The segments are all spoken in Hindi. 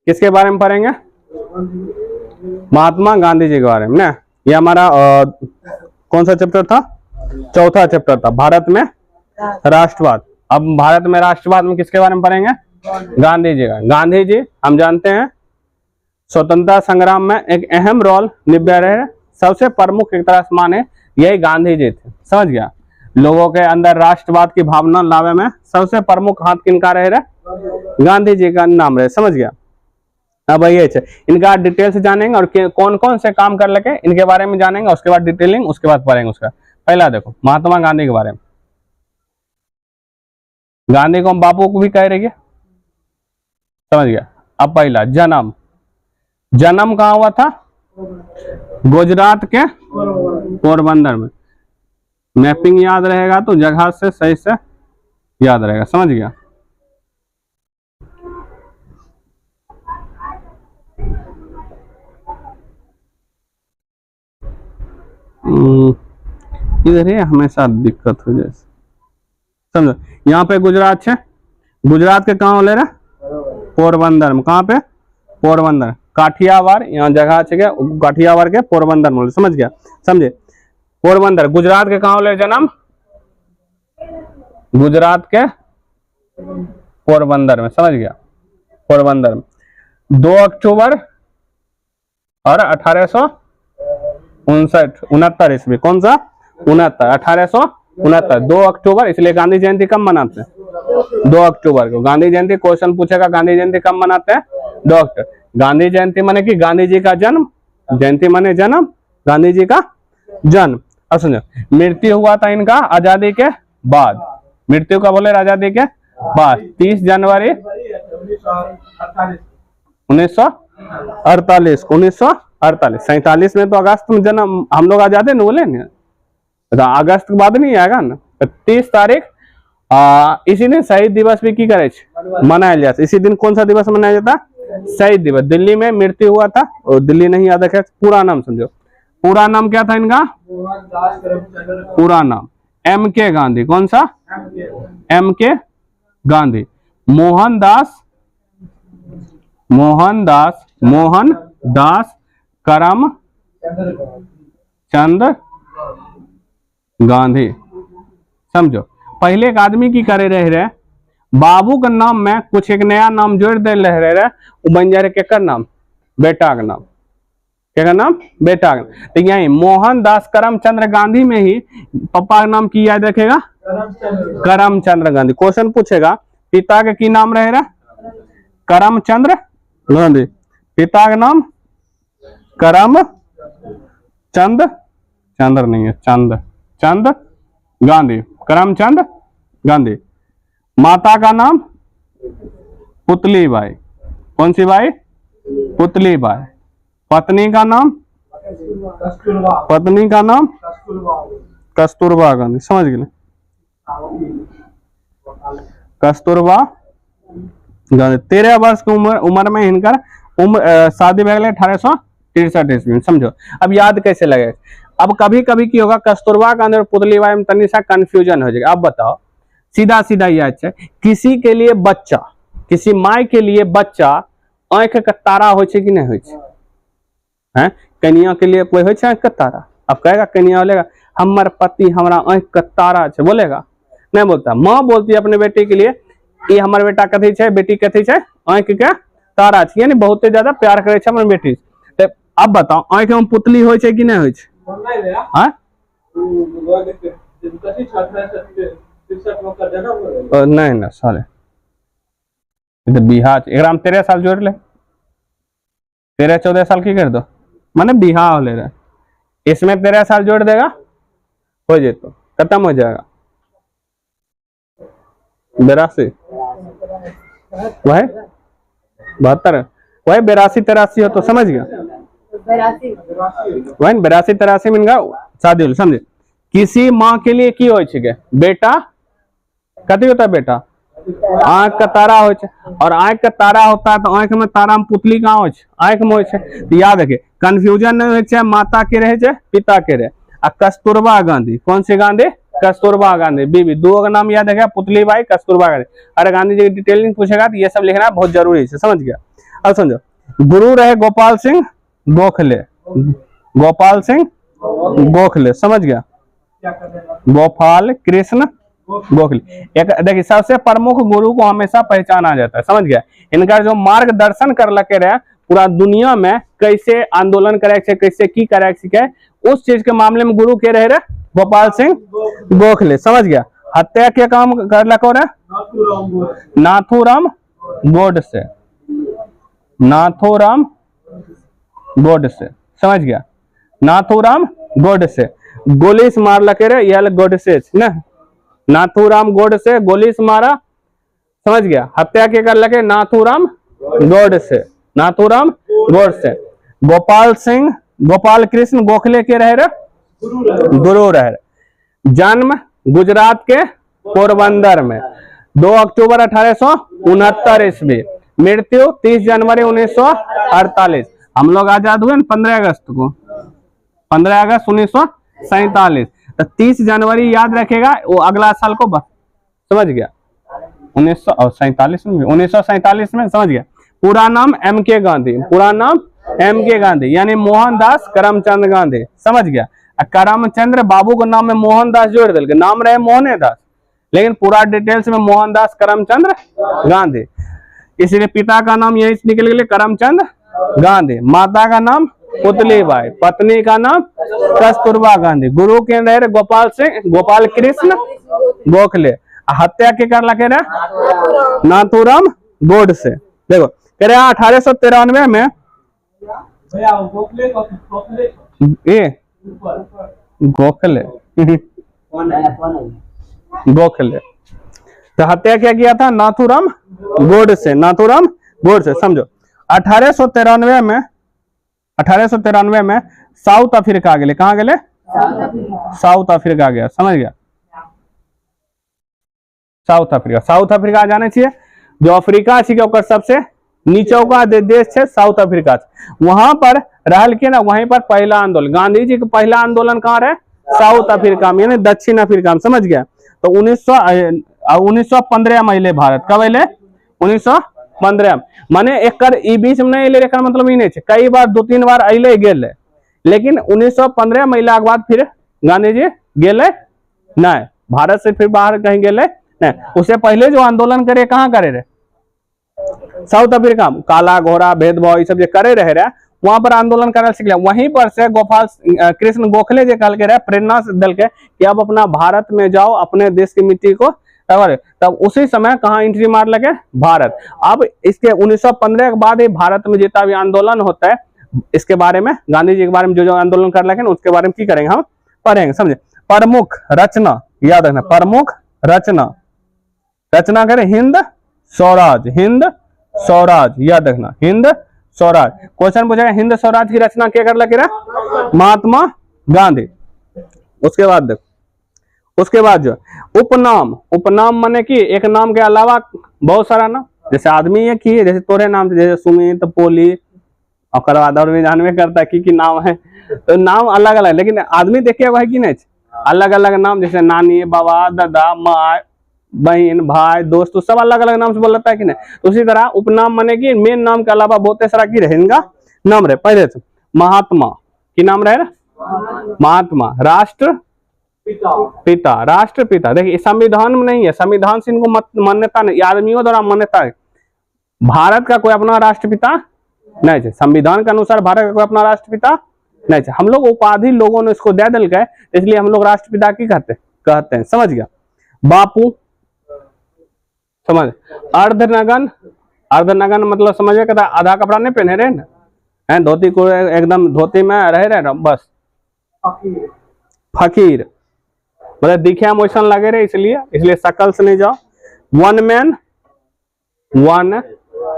किसके बारे में पढ़ेंगे? महात्मा गांधी जी के बारे में ना। ये हमारा कौन सा चैप्टर था? चौथा चैप्टर था, भारत में राष्ट्रवाद। अब भारत में राष्ट्रवाद में किसके बारे में पढ़ेंगे? गांधी जी का। गांधी जी हम जानते हैं स्वतंत्रता संग्राम में एक अहम रोल निभा रहे, सबसे प्रमुख एक तरह से माने यही गांधी जी थे। समझ गया? लोगों के अंदर राष्ट्रवाद की भावना लावे में सबसे प्रमुख हाथ किनका रहे? गांधी जी का नाम रहे। समझ गया? अब ये इनका डिटेल से जानेंगे और कौन कौन से काम कर लगे इनके बारे में जानेंगे, उसके बाद डिटेलिंग, उसके बाद पढ़ेंगे उसका। पहला देखो महात्मा गांधी के बारे में। गांधी को हम बापू को भी कह रही है। समझ गया? अब पहला जन्म। जन्म कहाँ हुआ था? गुजरात के पोरबंदर में। मैपिंग याद रहेगा तो जगह से सही से याद रहेगा। समझ गया? इधर ही हमेशा दिक्कत हो जाए। समझो यहाँ पे गुजरात है, गुजरात के कहाँ ले रहा? पोरबंदर में। कहाँ पे? पोरबंदर। काठियावाड़ यहाँ जगह है, काठियावाड़ के पोरबंदर में। समझ गया? समझे? पोरबंदर गुजरात के कहाँ ले जन्म? गुजरात के पोरबंदर में। समझ गया? पोरबंदर में 2 अक्टूबर और 1869 ईस्वी। कौन सा? 1869। 2 अक्टूबर, इसलिए गांधी जयंती कब मनाते हैं? 2 अक्टूबर को गांधी जयंती। क्वेश्चन पूछेगा गांधी जयंती कब मनाते हैं? 2 अक्टूबर। गांधी जयंती माने कि गांधी जी का जन्म, जयंती माने जन्म, गांधी जी का जन्म। अब समझो मृत्यु हुआ था इनका आजादी के बाद। मृत्यु का बोले आजादी के बाद 30 जनवरी 1948। 1947 में तो अगस्त में जन्म हम लोग आजादी नहीं बोले ना, अगस्त के बाद नहीं आएगा ना। 30 तारीख इसी दिन शहीद दिवस भी की करे मनाया जाता। इसी दिन कौन सा दिवस मनाया जाता? शहीद दिवस। दिल्ली में मृत्यु हुआ था, और दिल्ली नहीं याद रखे, पूरा नाम समझो। पूरा नाम क्या था इनका? पूरा नाम M.K. गांधी। कौन सा? M.K. गांधी। मोहनदास करमचंद गांधी। समझो पहले एक आदमी की करे रहे बाबू के नाम में कुछ एक नया नाम जोड़ दे रहे बन जा रहे केकर नाम? बेटा का नाम। क्या नाम? बेटा का। तो यही मोहनदास करमचंद गांधी में ही पापा का नाम की याद रखेगा? करमचंद गांधी। क्वेश्चन पूछेगा पिता के की नाम रहे? करमचंद गांधी। पिता का नाम करमचंद, चंद्र नहीं है, चंद गांधी, करमचंद गांधी। माता का नाम पुतली बाई। कौन सी बाई? पुतली बाई। पत्नी का नाम? पत्नी का नाम कस्तूरबा गांधी। समझ गए? कस्तूरबा गांधी। 13 वर्ष की उम्र में इनकर शादी भले 1863 ईस्वी में। समझो अब याद कैसे लगे? अब कभी कभी की होगा कस्तूरबा गांधी और पुतली बाई में तनी सा कंफ्यूजन हो जाएगा। अब बताओ सीधा सीधा याद है, किसी के लिए बच्चा, किसी माई के लिए बच्चा आंख का तारा हो कि नहीं हो? कन्या के लिए कोई हो आंख का तारा? अब कहेगा कन्या बोलेगा हमार पति हमारा आंख का तारा है, बोलेगा? नहीं बोलता। माँ बोलती है अपने बेटे के लिए ये हमारे बेटा कथी है, बेटी कथी है, आंख के तारा है, यानी बहुत ज्यादा प्यार करे अपने बेटी। तो अब बताओ आंख में पुतली हो कि नहीं हो? नहीं ना साले बिहार 13 साल जोड़ ले, 13-14 साल की कर दो, माने बिहार ले रहा। इसमें 13 साल जोड़ देगा हो जाए तो खत्म हो जाएगा। 82 वह 72 वही 82-83 हो तो समझ गया। वही 82-83 में इनका शादी हो। समझे? किसी माँ के लिए की हो बेटा कथी होता है? बेटा आंख का तारा हो, और आंख का तारा होता है तो आंख में तारा में पुतली कहाँ हो? आंख में हो। तो याद रखे कंफ्यूजन नहीं हो, माता के रहे पिता के रहे। कस्तूरबा गांधी। कौन सी गांधी? कस्तूरबा गांधी बीबी। दो का नाम याद रखेगा, पुतली बाई, कस्तूरबा गांधी। अरे गांधी जी की डिटेलिंग पूछेगा तो ये सब लिखना बहुत जरूरी है। समझ गया? अब समझो, गुरु रहे गोपाल सिंह गोखले, गोपाल सिंह गोखले, समझ गया, गोपाल कृष्ण गोखले। एक देखिए, सबसे प्रमुख गुरु को हमेशा पहचाना जाता है, समझ गया। इनका जो मार्गदर्शन कर लगे रहे पूरा दुनिया में, कैसे आंदोलन करे, कैसे की करे, उस चीज के मामले में गुरु के रहे गोपाल सिंह गोखले, समझ गया। हत्या के काम कर लको रे नाथूराम गोडसे, नाथूराम गोडसे, समझ गया, नाथूराम गोडसे। गोली से मार लके रे यल गोडसे ना, नाथूराम गोडसे गोली से मारा, समझ गया। हत्या के कर लगे नाथूराम गोडसे, नाथूराम गोडसे। गोपाल सिंह गोपाल कृष्ण गोखले के रहे गुरु रहे। जन्म गुजरात के पोरबंदर में 2 अक्टूबर 1869 ईस्वी, मृत्यु 30 जनवरी 1948। हम लोग आजाद हुए 15 अगस्त को, 15 अगस्त 1947। तो 30 जनवरी याद रखेगा, वो अगला साल को बस, समझ गया, 1947 में, समझ गया। पूरा नाम M.K. गांधी, पूरा नाम M.K. गांधी यानी मोहनदास करमचंद गांधी, समझ गया। करमचंद्र बाबू को नाम में मोहनदास जोड़ दिल, नाम रहे मोहने दास, लेकिन पूरा डिटेल्स में मोहनदास करमचंद्र गांधी। इसलिए पिता का नाम यही निकल गया करमचंद गांधी, माता का नाम पुतलीबाई, पत्नी का नाम कस्तूरबा गांधी। गुरु के रहे गोपाल सिंह गोपाल कृष्ण गोखले। हत्या के कर लगे रहे नाथूराम गोडसे। देखो कह रहे 1893 में ये गोखले गोखले तो हत्या क्या किया था नाथूराम गोडसे, नाथूराम गोडसे, समझो। 1893 में साउथ अफ्रीका गए, कहाँ गए, साउथ अफ्रीका गया, समझ गया। साउथ अफ्रीका जाने चाहिए, जो अफ्रीका सबसे नीचे का देश है साउथ अफ्रीका। वहां पर रहल के ना, वहीं पर पहला आंदोलन, गांधी जी का पहला आंदोलन कहाँ रहे, साउथ अफ्रीका में, यानी दक्षिण अफ्रीका में, समझ गया। तो 1915 में अले भारत, कब अले 1915 माने एक बीच में नहीं अले, मतलब ही नहीं, कई बार 2-3 बार अले गेले, लेकिन 1915 में अला के बाद फिर गांधी जी गेले नहीं, भारत से फिर बाहर कहीं गेले नहीं। उससे पहले जो आंदोलन करे कहाँ करे रहे, साउथ अफ्रीका, काला घोड़ा भेदभाव ये सब जो करे रहे वहां पर आंदोलन करना सीख लिया। वहीं पर से गोपाल कृष्ण गोखले जो कल के रहे प्रेरणा दल के कि अब अपना भारत में जाओ, अपने देश की मिट्टी को, तब उसी समय कहाँ एंट्री मार लगे, भारत। अब इसके 1915 के बाद ही भारत में जितना भी आंदोलन होता है, इसके बारे में गांधी जी के बारे में जो आंदोलन कर लगे उसके बारे में की करेंगे, हम पढ़ेंगे, समझे। प्रमुख रचना याद रखना, प्रमुख रचना करें हिंद स्वराज, हिंद स्वराज याद रखना, हिंद स्वराज। क्वेश्चन पूछेगा हिंद स्वराज की रचना क्या कर लगे महात्मा गांधी। उसके बाद देखो, उसके बाद जो उपनाम माने कि एक नाम के अलावा बहुत सारा नाम, जैसे आदमी ये की, जैसे तोरे नाम, जैसे सुमित, पोली, और बाद और भी जानवे करता है कि नाम है, तो नाम अलग अलग, लेकिन आदमी देखिए वही की नहीं, अलग अलग नाम, जैसे नानी, बाबा, दादा, माँ, बहन, भाई, दोस्त, सब अलग अलग नाम से बोलता है कि नहीं। तो उसी तरह उपनाम माने कि मेन नाम के अलावा बहुत सारा की रहे इनका नाम रहे। पहले से महात्मा की नाम रहे, महात्मा, राष्ट्र पिता, राष्ट्रपिता। देखिए संविधान में नहीं है, संविधान से इनको मान्यता नहीं, आदमियों द्वारा मान्यता है। भारत का कोई अपना राष्ट्रपिता नहीं है, संविधान के अनुसार भारत का कोई अपना राष्ट्रपिता नहीं है। हम लोग उपाधि लोगों ने इसको दे दिल गए, इसलिए हम लोग राष्ट्रपिता की कहते हैं, समझ गया। बापू समझ। अर्धनगन मतलब समझ में, कहता आधा कपड़ा नहीं पहने रहे ना, हैं धोती को एकदम धोती में रहे ना, बस फकीर मतलब दिखे हम वैसा लगे रहे, इसलिए शकल से नहीं जाओ। One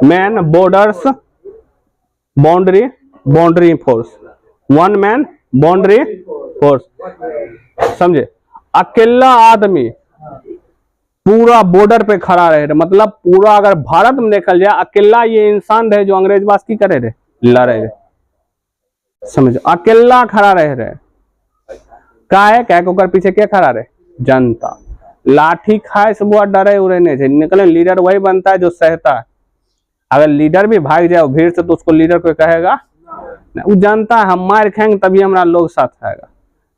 man borders boundary force, one man boundary force, समझे। अकेला आदमी पूरा बॉर्डर पे खड़ा रहे, मतलब पूरा अगर भारत में देखल जाए अकेला ये इंसान रहे जो अंग्रेजवास की करे रहे, लड़े रहे, समझो। अकेला खड़ा रहे का है, क्या ओकर पीछे क्या खड़ा रहे, जनता। लाठी खाए से वो डरे उड़े नहीं, निकले लीडर वही बनता है जो सहता है, अगर लीडर भी भाग जाए भीड़ से तो उसको लीडर कोई कहेगा, वो जानता है हम मार खाएंगे तभी हमारा लोग साथ आएगा।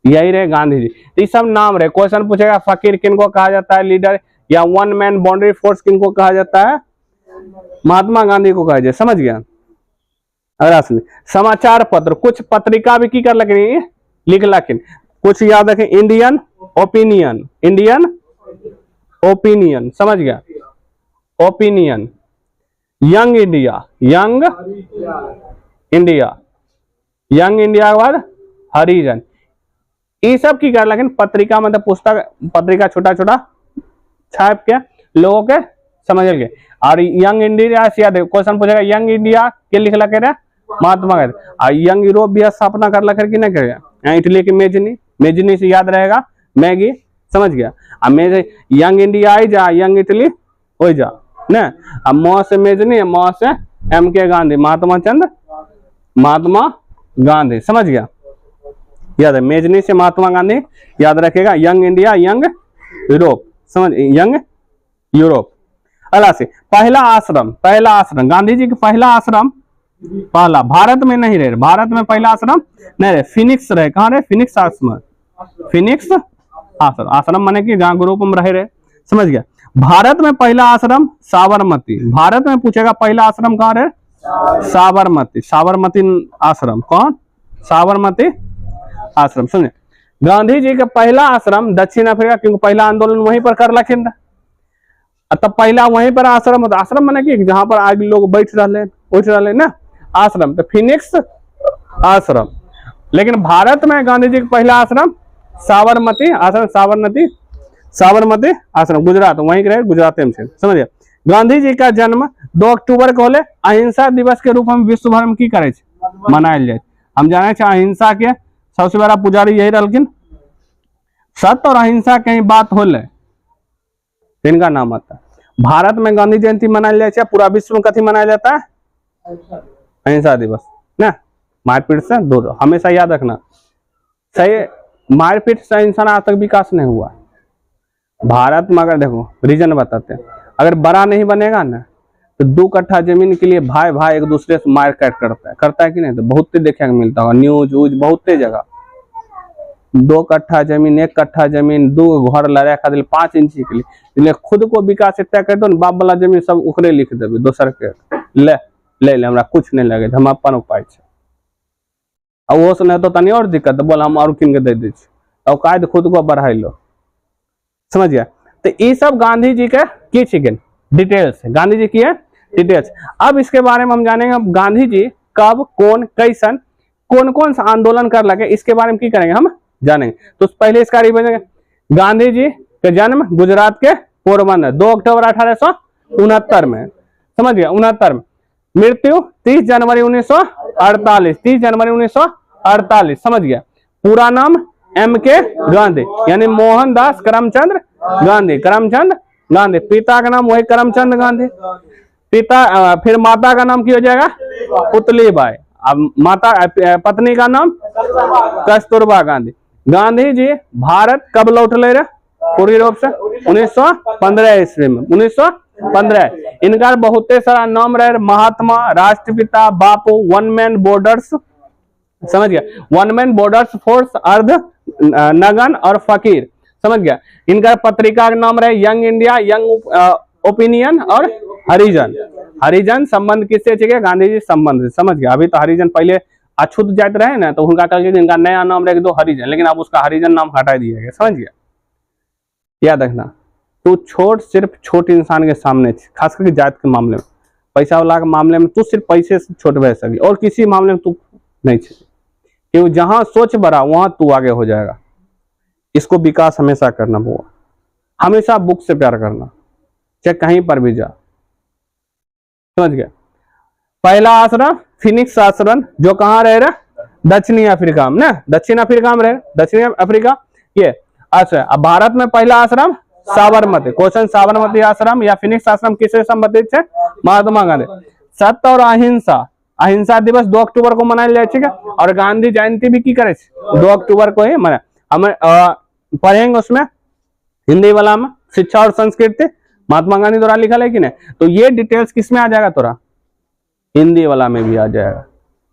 यही रहे गांधी जी। तो ये सब नाम रहे। क्वेश्चन पूछेगा फकीर किनको कहा जाता है लीडर, या वन मैन बाउंड्री फोर्स किनको कहा जाता है, महात्मा गांधी को कहा जाए। समझ गया। अगर समाचार पत्र, कुछ पत्रिका भी की कर लगे लिख लखिन, कुछ याद रखें, इंडियन ओपिनियन, इंडियन ओपिनियन, समझ गया, opinion, young India, young India, young India के बाद हरिजन, ये सब की कर लेकिन पत्रिका मतलब पुस्तक पत्रिका छोटा छोटा छाप के लोगों के समझ गए। और यंग इंडिया से याद क्वेश्चन पूछेगा यंग इंडिया के लिख लगे रहे महात्मा गांधी, और यंग यूरोप भी स्थापना कर लगे कि नहीं करेगा, इटली की मेजनी, मेजनी से याद रहेगा मैगी, समझ गया। अब मेरे यंग इंडिया आई जा, यंग इटली हो जा न, अब मौ से मेजनी, मौ से एम के गांधी, महात्मा चंद्र, महात्मा गांधी, समझ गया। याद है मेजनी से महात्मा गांधी याद रखेगा। यंग इंडिया, यंग यूरोप, समझ, यंग यूरोप। अला से पहला आश्रम, पहला आश्रम गांधी जी का पहला आश्रम, पहला भारत में नहीं रहे, भारत में पहला आश्रम नहीं रहे, फिनिक्स रहे। कहाँ रहे, फिनिक्स आश्रम, फिनिक्स आश्रम, आश्रम माने कि जहां ग्रुप में रहे, समझ गया। भारत में पहला आश्रम साबरमती, भारत में पूछेगा पहला आश्रम कहाँ रहे, साबरमती, साबरमती आश्रम, कौन, साबरमती आश्रम, समझे। गांधी जी का पहला आश्रम दक्षिण अफ्रीका, क्योंकि पहला आंदोलन वहीं पर कर लखिन, तब पहला वहीं पर आश्रम होता, आश्रम माने कि जहां पर आगे लोग बैठ रहे, उठ रहे ना, आश्रम, तो फिनिक्स आश्रम। लेकिन भारत में गांधी जी का पहला आश्रम साबरमती आश्रम, साबरमती, साबरमती आश्रम, गुजरात, वहीं रहे, गुजरात में, समझिए। गांधी जी का जन्म 2 अक्टूबर को होले, अहिंसा दिवस के रूप में विश्व भर में की करे मनायल जाए। हम जाने अहिंसा के सबसे बड़ा पुजारी यही रहलखिन, सत्य और अहिंसा कहीं बात होले इनका नाम आता है। भारत में गांधी जयंती मनाया जाए, पूरा विश्व में कथी मनाया जाता है, अहिंसा दिवस ना। मारपीट से दूर, हमेशा याद रखना, सही मारपीट से इंसान आज तक विकास नहीं हुआ भारत में। अगर देखो रीजन बताते हैं, अगर बड़ा नहीं बनेगा ना तो 2 कट्ठा जमीन के लिए भाई भाई एक दूसरे से मार काट करता है कि नहीं, तो बहुत देखने को मिलता होगा न्यूज वूज बहुत जगह। 2 कट्ठा जमीन, 1 कट्ठा जमीन, 2 घर लड़ा खातिर 5 इंची के लिए खुद को विकास इतना कर दो, बाप वाला जमीन सब उखरे लिख देवे दोसर के, ले ले ले हमरा कुछ नहीं लगे, हम अपन उपाय छे। अब वो सुने तो तनी और दिक्कत, बोल हम और किन के दे दी, औकात खुद को बढ़ाई लो, समझ गया। तो ये सब गांधी जी के की चिकन डिटेल्स है, गांधी जी की है डिटेल्स। अब इसके बारे में हम जानेंगे गांधी जी कब, कौन, कैसन, कौन कौन सा आंदोलन कर लगे, इसके बारे में की करेंगे हम जानेंगे। तो पहले इसका रिवीजन, गांधी जी का जन्म गुजरात के पोरबंदर 2 अक्टूबर 1869 में, समझ गया, 69 में। मृत्यु 30 जनवरी 1948, 30 जनवरी 1948, समझ गया। पूरा नाम M.K. गांधी, यानी मोहनदास करमचंद गांधी, करमचंद गांधी। पिता का नाम वही करमचंद गांधी, पिता, फिर माता का नाम क्या हो जाएगा, पुतलीबाई। अब माता पत्नी का नाम कस्तूरबा गांधी। गांधी जी भारत कब लौटले रहे पूरी रूप से, 1915 ईस्वी में, 1915। इनका बहुत सारा नाम रहे, महात्मा, राष्ट्रपिता, बापू, वन मैन बॉर्डर्स, समझ गया, वन मैन बॉर्डर्स फोर्स, अर्ध नगन और फकीर, समझ गया। इनका पत्रिका का नाम रहे यंग इंडिया, यंग ओपिनियन और हरिजन। हरिजन संबंध किससे चाहिए, गांधी जी संबंध से, समझ गया। अभी तो हरिजन पहले अछूत जात रहे ना, तो उनका कल इनका नया नाम रहे दो हरिजन, लेकिन अब उसका हरिजन नाम हटा दिया गया, समझ गया। याद रखना, तू छोट सिर्फ छोट इंसान के सामने, खास करके जात के मामले में, पैसा वाला के मामले में तू सिर्फ पैसे से छोट रह सकी, और किसी मामले में तू नहीं चाहिए, क्योंकि जहां सोच बढ़ा वहां तू आगे हो जाएगा। इसको विकास हमेशा करना बुआ, हमेशा बुक से प्यार करना, चाहे कहीं पर भी जा, समझ गया। पहला आश्रम फिनिक्स आश्रम, जो कहाँ रह रहा, दक्षिणी अफ्रीका में ना, दक्षिण अफ्रीका में रहे, दक्षिण अफ्रीका ये। अच्छा, अब भारत में पहला आश्रम साबरमती। क्वेश्चन, साबरमती आश्रम या फिनिक्स आश्रम किससे संबंधित है, महात्मा गांधी। सत्य और अहिंसा, अहिंसा दिवस 2 अक्टूबर को मनाया जाए, ठीक है। और गांधी जयंती भी की करे 2 अक्टूबर को ही मना। हमें पढ़ेंगे उसमें हिंदी वाला में, शिक्षा और संस्कृति, महात्मा गांधी द्वारा लिखा है कि नहीं। तो ये डिटेल्स किसमें आ जाएगा तोरा, हिंदी वाला में भी आ जाएगा,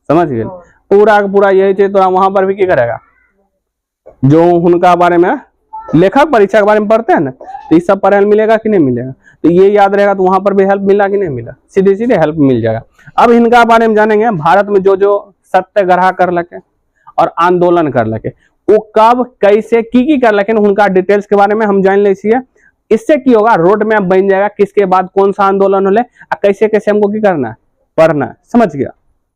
समझ गए। पूरा का पूरा यही चीज तो वहां पर भी क्या करेगा, जो उनका बारे में लेखक परीक्षा के बारे में पढ़ते हैं ना, तो इस सब पर हेल्प मिलेगा कि नहीं मिलेगा, तो ये याद रहेगा, तो वहां पर भी हेल्प मिला कि नहीं मिला, सीधे सीधे हेल्प मिल जाएगा। अब इनका बारे में जानेंगे, भारत में जो जो सत्याग्रह कर लगे और आंदोलन कर लगे, वो कब कैसे की कर लगे, उनका डिटेल्स के बारे में हम जान लीजिए। इससे की होगा, रोड मैप बन जाएगा, किसके बाद कौन सा आंदोलन होले, कैसे कैसे हमको की करना है, पढ़ना है, समझ गया।